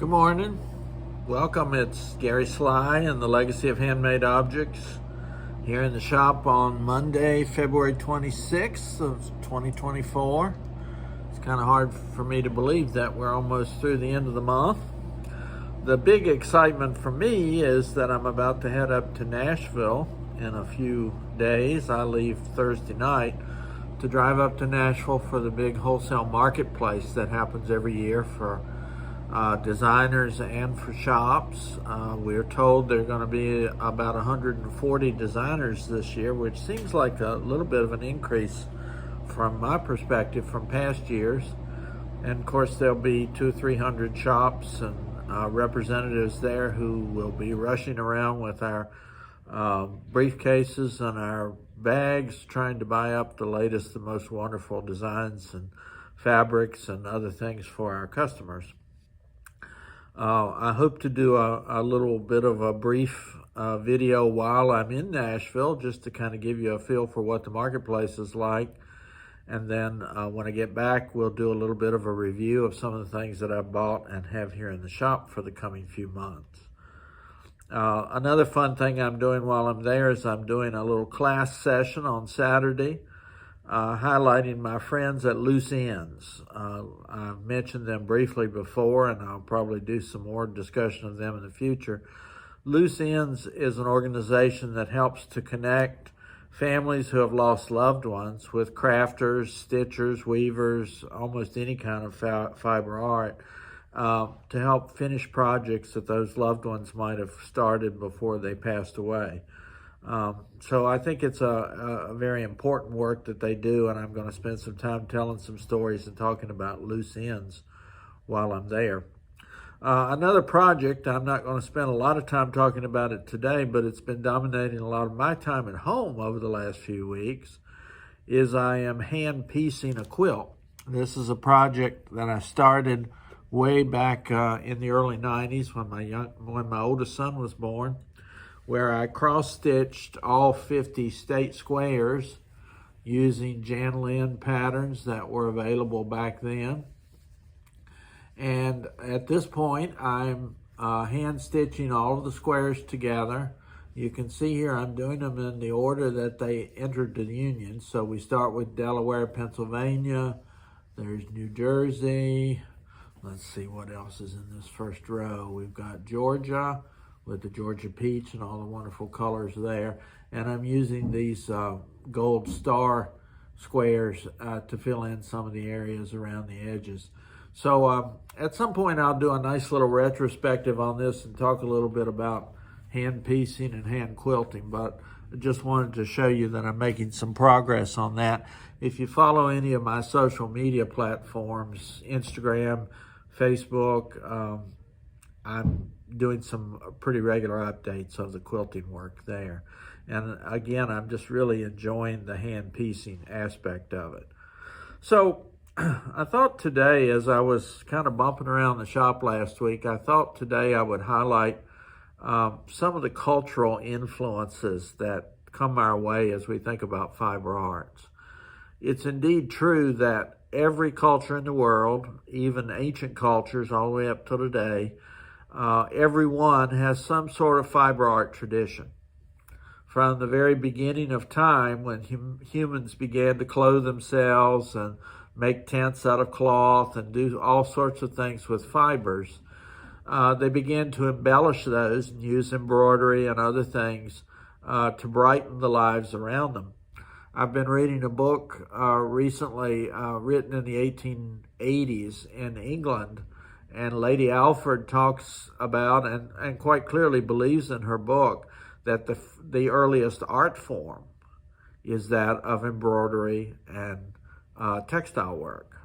Good morning. Welcome. It's Gary Sly and the Legacy of Handmade Objects here in the shop on Monday, February 26th of 2024. It's kind of hard for me to believe that we're almost through the end of the month. The big excitement for me is that I'm about to head up to Nashville in a few days. I leave Thursday night to drive up to Nashville for the big wholesale marketplace that happens every year for designers and for shops. We're told there are going to be about 140 designers this year, which seems like a little bit of an increase from my perspective from past years. And of course there'll be 200-300 shops and representatives there who will be rushing around with our briefcases and our bags trying to buy up the latest, the most wonderful designs and fabrics and other things for our customers. I hope to do a little bit of a brief video while I'm in Nashville, just to kind of give you a feel for what the marketplace is like. And then when I get back, we'll do a little bit of a review of some of the things that I've bought and have here in the shop for the coming few months. Another fun thing I'm doing while I'm there is I'm doing a little class session on Saturday, highlighting my friends at Loose Ends. I've mentioned them briefly before, and I'll probably do some more discussion of them in the future. Loose Ends is an organization that helps to connect families who have lost loved ones with crafters, stitchers, weavers, almost any kind of fiber art, to help finish projects that those loved ones might have started before they passed away. So I think it's a very important work that they do, and I'm going to spend some time telling some stories and talking about loose ends while I'm there. Another project, I'm not going to spend a lot of time talking about it today, but it's been dominating a lot of my time at home over the last few weeks, is I am hand piecing a quilt. This is a project that I started way back in the early 90s when my oldest son was born, where I cross-stitched all 50 state squares using Jan Lin patterns that were available back then. And at this point, I'm hand stitching all of the squares together. You can see here I'm doing them in the order that they entered the Union. So we start with Delaware, Pennsylvania. There's New Jersey. Let's see what else is in this first row. We've got Georgia, with the Georgia peach and all the wonderful colors there. And I'm using these gold star squares to fill in some of the areas around the edges. So at some point I'll do a nice little retrospective on this and talk a little bit about hand piecing and hand quilting, but I just wanted to show you that I'm making some progress on that. If you follow any of my social media platforms, Instagram, Facebook, I'm doing some pretty regular updates of the quilting work there. And again, I'm just really enjoying the hand piecing aspect of it. So I thought today, as I was kind of bumping around the shop last week, I thought today I would highlight some of the cultural influences that come our way as we think about fiber arts. It's indeed true that every culture in the world, even ancient cultures all the way up to today, everyone has some sort of fiber art tradition. From the very beginning of time, when humans began to clothe themselves and make tents out of cloth and do all sorts of things with fibers, they began to embellish those and use embroidery and other things to brighten the lives around them. I've been reading a book recently written in the 1880s in England, and Lady Alfred talks about and quite clearly believes in her book that the earliest art form is that of embroidery and textile work.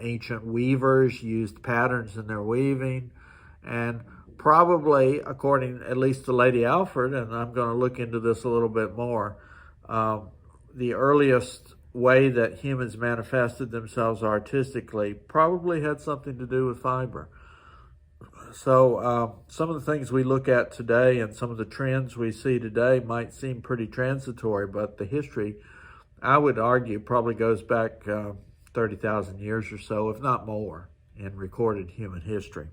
Ancient weavers used patterns in their weaving, and probably, according at least to Lady Alfred, and I'm going to look into this a little bit more, the earliest way that humans manifested themselves artistically probably had something to do with fiber. So some of the things we look at today and some of the trends we see today might seem pretty transitory, but the history, I would argue, probably goes back 30,000 years or so, if not more, in recorded human history.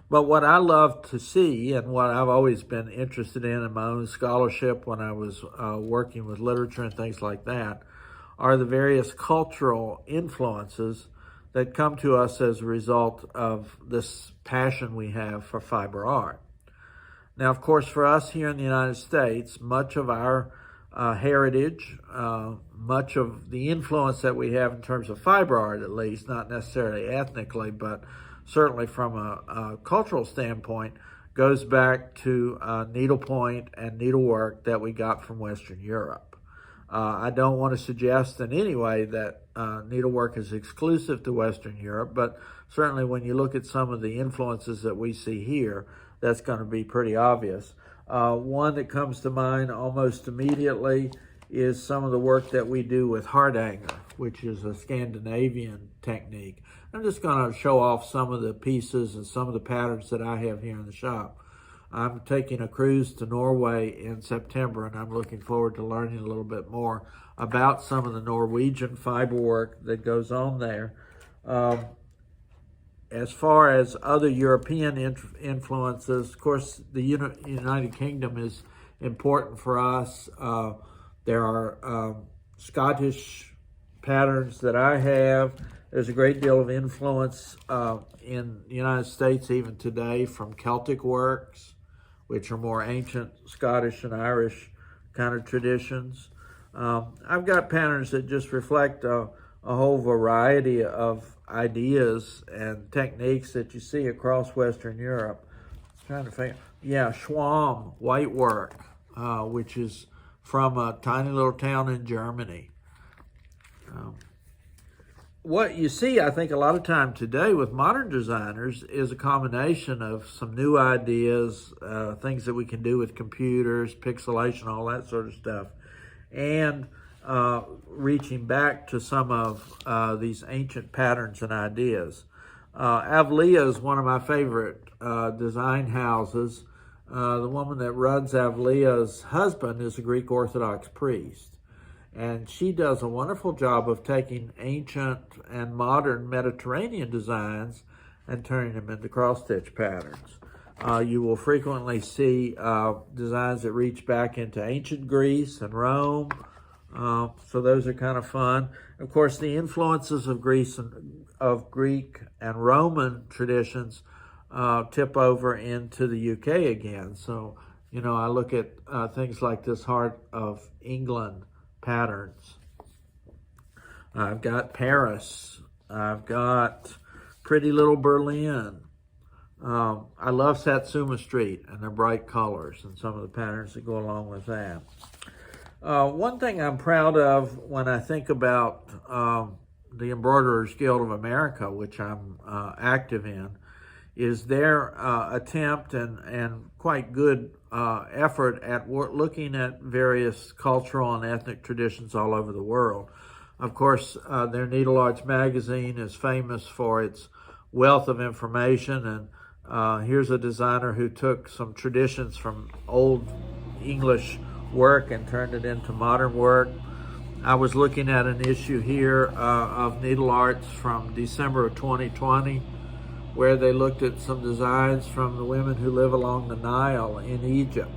But what I love to see, and what I've always been interested in my own scholarship when I was working with literature and things like that, are the various cultural influences that come to us as a result of this passion we have for fiber art. Now, of course, for us here in the United States, much of our heritage, much of the influence that we have in terms of fiber art, at least, not necessarily ethnically, but certainly from a cultural standpoint, goes back to needlepoint and needlework that we got from Western Europe. I don't want to suggest in any way that needlework is exclusive to Western Europe, but certainly when you look at some of the influences that we see here, that's going to be pretty obvious. One that comes to mind almost immediately is some of the work that we do with hardanger, which is a Scandinavian technique. I'm just going to show off some of the pieces and some of the patterns that I have here in the shop. I'm taking a cruise to Norway in September, and I'm looking forward to learning a little bit more about some of the Norwegian fiber work that goes on there. As far as other European influences, of course, the United Kingdom is important for us. There are Scottish patterns that I have. There's a great deal of influence in the United States even today from Celtic works, which are more ancient Scottish and Irish kind of traditions. I've got patterns that just reflect a whole variety of ideas and techniques that you see across Western Europe. Trying to figure, yeah, Schwamm white work, which is from a tiny little town in Germany. What you see, I think, a lot of time today with modern designers is a combination of some new ideas, things that we can do with computers, pixelation, all that sort of stuff, and reaching back to some of these ancient patterns and ideas. Avlia is one of my favorite design houses. The woman that runs Avlia's husband is a Greek Orthodox priest. And she does a wonderful job of taking ancient and modern Mediterranean designs and turning them into cross-stitch patterns. You will frequently see designs that reach back into ancient Greece and Rome. So those are kind of fun. Of course, the influences of Greek and Roman traditions tip over into the UK again. So, you know, I look at things like this Heart of England patterns. I've got Paris. I've got Pretty Little Berlin. I love Satsuma Street and their bright colors and some of the patterns that go along with that. One thing I'm proud of when I think about the Embroiderers Guild of America, which I'm active in, is their attempt and quite good effort at looking at various cultural and ethnic traditions all over the world. Of course, their Needle Arts magazine is famous for its wealth of information, and here's a designer who took some traditions from old English work and turned it into modern work. I was looking at an issue here of Needle Arts from December of 2020, where they looked at some designs from the women who live along the Nile in Egypt.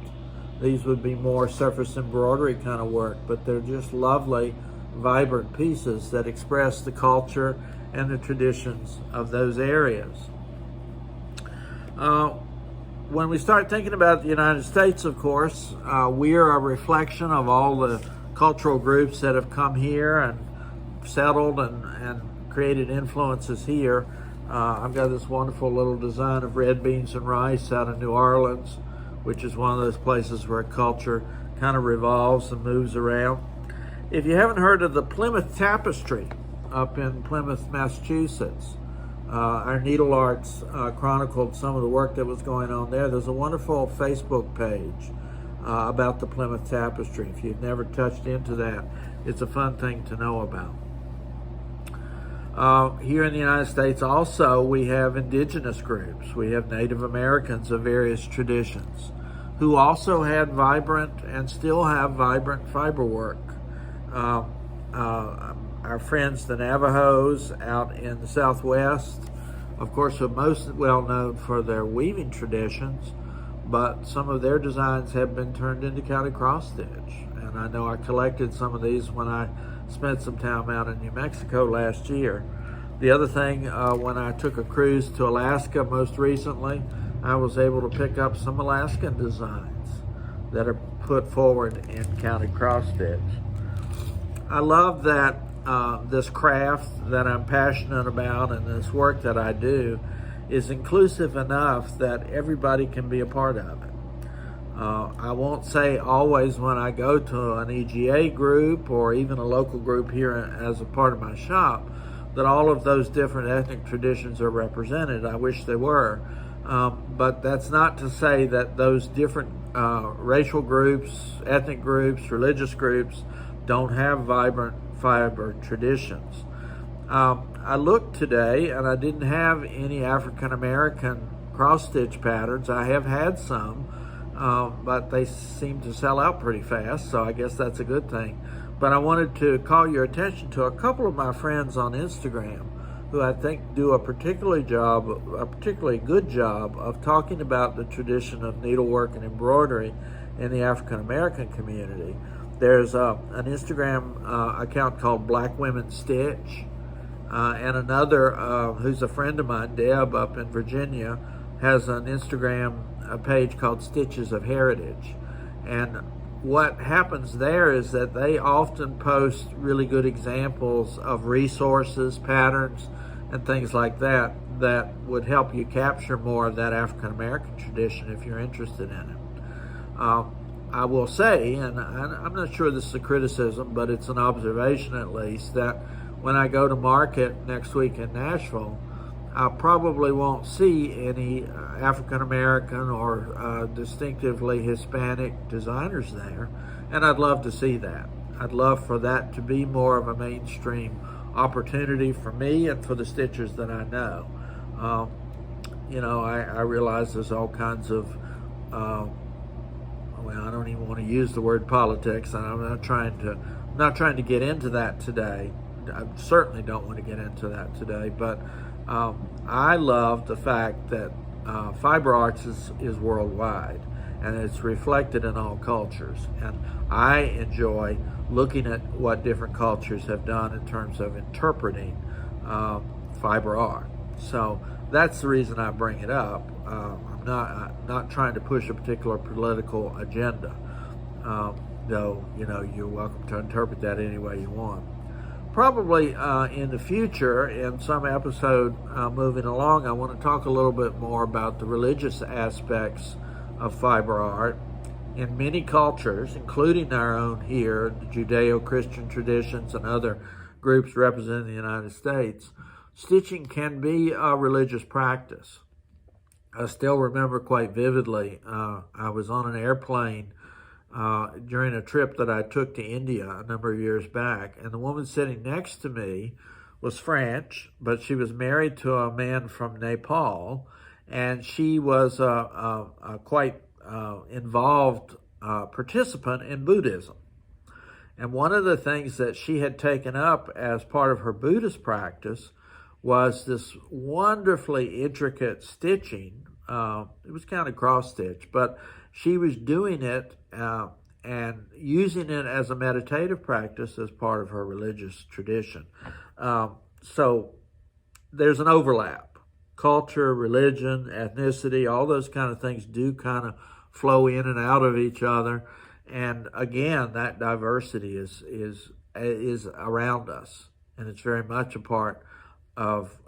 These would be more surface embroidery kind of work, but they're just lovely, vibrant pieces that express the culture and the traditions of those areas. When we start thinking about the United States, of course, we are a reflection of all the cultural groups that have come here and settled and created influences here. I've got this wonderful little design of red beans and rice out of New Orleans, which is one of those places where culture kind of revolves and moves around. If you haven't heard of the Plymouth Tapestry up in Plymouth, Massachusetts, our Needle Arts chronicled some of the work that was going on there. There's a wonderful Facebook page about the Plymouth Tapestry. If you've never touched into that, it's a fun thing to know about. Here in the United States also, we have indigenous groups. We have Native Americans of various traditions who also had vibrant and still have vibrant fiber work. Our friends, the Navajos out in the Southwest, of course, are most well known for their weaving traditions, but some of their designs have been turned into counted cross stitch. And I know I collected some of these when I spent some time out in New Mexico last year. The other thing, when I took a cruise to Alaska most recently, I was able to pick up some Alaskan designs that are put forward in counted cross stitch. I love that this craft that I'm passionate about and this work that I do is inclusive enough that everybody can be a part of it. I won't say always when I go to an EGA group or even a local group here as a part of my shop that all of those different ethnic traditions are represented. I wish they were. But that's not to say that those different racial groups, ethnic groups, religious groups don't have vibrant fiber traditions. I looked today and I didn't have any African American cross stitch patterns. I have had some, but they seem to sell out pretty fast, so I guess that's a good thing. But I wanted to call your attention to a couple of my friends on Instagram who I think do a particularly good job of talking about the tradition of needlework and embroidery in the African American community. There's an Instagram account called Black Women Stitch, and another who's a friend of mine, Deb, up in Virginia, has an Instagram page called Stitches of Heritage. And what happens there is that they often post really good examples of resources, patterns, and things like that that would help you capture more of that African American tradition if you're interested in it. I will say, and I'm not sure this is a criticism, but it's an observation at least, that when I go to market next week in Nashville, I probably won't see any African American or distinctively Hispanic designers there, and I'd love to see that. I'd love for that to be more of a mainstream opportunity for me and for the stitchers that I know. I realize there's all kinds of I don't even want to use the word politics, and I'm not trying to get into that today. I certainly don't want to get into that today, but I love the fact that fiber arts is worldwide, and it's reflected in all cultures. And I enjoy looking at what different cultures have done in terms of interpreting fiber art. So that's the reason I bring it up. I'm not trying to push a particular political agenda, though you're welcome to interpret that any way you want. Probably in the future, in some episode moving along, I want to talk a little bit more about the religious aspects of fiber art. In many cultures, including our own here, the Judeo-Christian traditions and other groups representing the United States, stitching can be a religious practice. I still remember quite vividly, I was on an airplane during a trip that I took to India a number of years back, and the woman sitting next to me was French, but she was married to a man from Nepal, and she was a quite involved participant in Buddhism. And one of the things that she had taken up as part of her Buddhist practice was this wonderfully intricate stitching. It was kind of cross stitch, but she was doing it and using it as a meditative practice as part of her religious tradition. So there's an overlap. Culture, religion, ethnicity, all those kind of things do kind of flow in and out of each other. And again, that diversity is around us, and it's very much a part of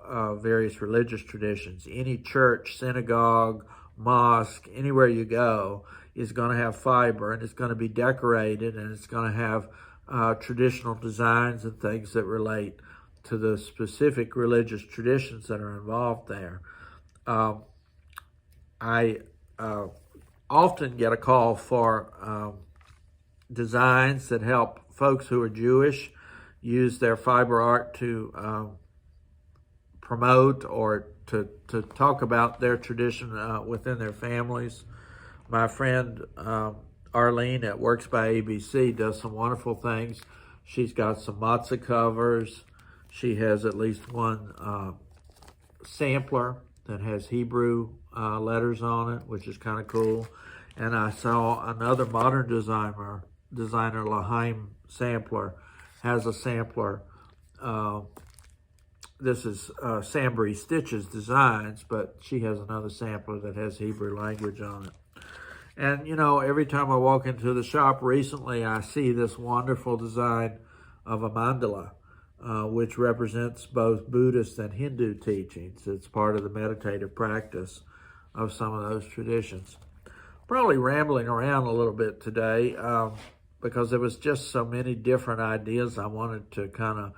various religious traditions. Any church, synagogue, mosque, anywhere you go is going to have fiber, and it's going to be decorated, and it's going to have traditional designs and things that relate to the specific religious traditions that are involved there. I often get a call for designs that help folks who are Jewish use their fiber art to promote or to talk about their tradition within their families. My friend Arlene at Works by ABC does some wonderful things. She's got some matzah covers. She has at least one sampler that has Hebrew letters on it, which is kind of cool. And I saw another modern designer Lahaim sampler, has a sampler. This is Sambry Stitches Designs, but she has another sampler that has Hebrew language on it. And, you know, every time I walk into the shop recently, I see this wonderful design of a mandala, which represents both Buddhist and Hindu teachings. It's part of the meditative practice of some of those traditions. Probably rambling around a little bit today because there was just so many different ideas I wanted to kind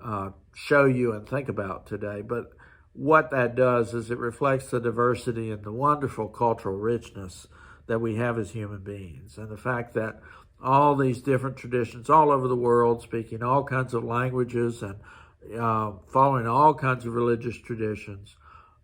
of show you and think about today. But what that does is it reflects the diversity and the wonderful cultural richness that we have as human beings, and the fact that all these different traditions all over the world, speaking all kinds of languages and following all kinds of religious traditions,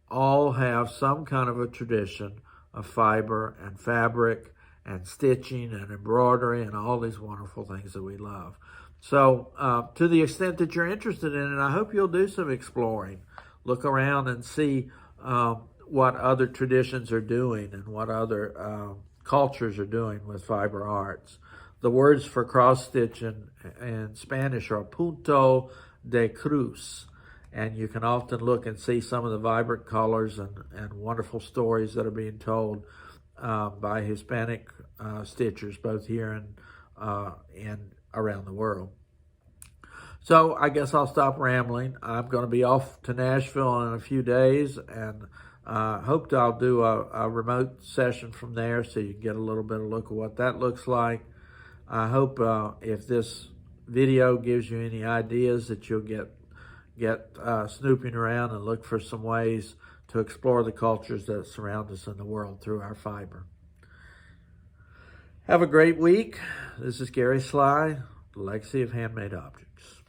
all have some kind of a tradition of fiber and fabric and stitching and embroidery and all these wonderful things that we love. So to the extent that you're interested in it, I hope you'll do some exploring. Look around and see what other traditions are doing and what other cultures are doing with fiber arts. The words for cross-stitch in Spanish are punto de cruz, and you can often look and see some of the vibrant colors and wonderful stories that are being told by Hispanic stitchers, both here and around the world. So I guess I'll stop rambling. I'm going to be off to Nashville in a few days, and hope I'll do a remote session from there so you can get a little bit of a look at what that looks like. I hope if this video gives you any ideas that you'll get snooping around and look for some ways to explore the cultures that surround us in the world through our fiber. Have a great week. This is Gary Sly, Legacy of Handmade Objects.